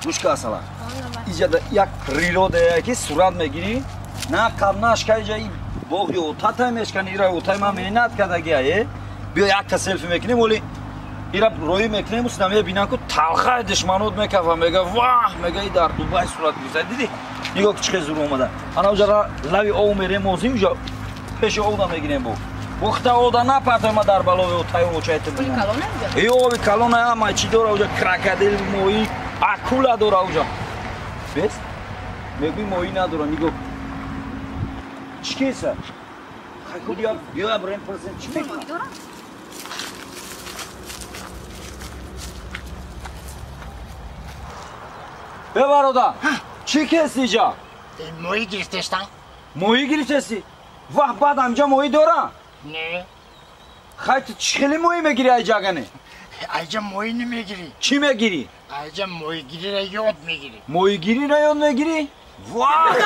گوش که اصلا اینجا یک ریلو ده که صورت میگیری نه کارناش که جایی باقی اوتای میشکنی ایرا اوتای ما مهنت کرده گیاه بیا یک تا سلفی میکنیم ولی ایرا روی میکنیم استمی بینا کو تلخه دشمنوت میکفه میگه واه میگه ای در دوبای صورت میزد دیدی نگاه چه زور اومده انا اونجا لوی او میریم موزی اونجا پیش او میگیریم بو وقت او دا نپرده ما در بلاوی اوتای اوچایت میگم ای اوی کلونه اما چی داره اونجا کراکدیل موی اکولا داره اونجا بس میگی موی نداره نگاه چی کیسه خیلی بیا بریم پرسیم چی میگه ببرادا چی کسی جا موی گرفتشتن موی گرفتشتی وقت بعد همجا موی دارم نه خیلی چخیلی موی میگیری ای جاگنه اینجا موی نمیگیری چی میگیری اینجا موی گیری را یاد میگیری موی گیری را یاد میگیری واه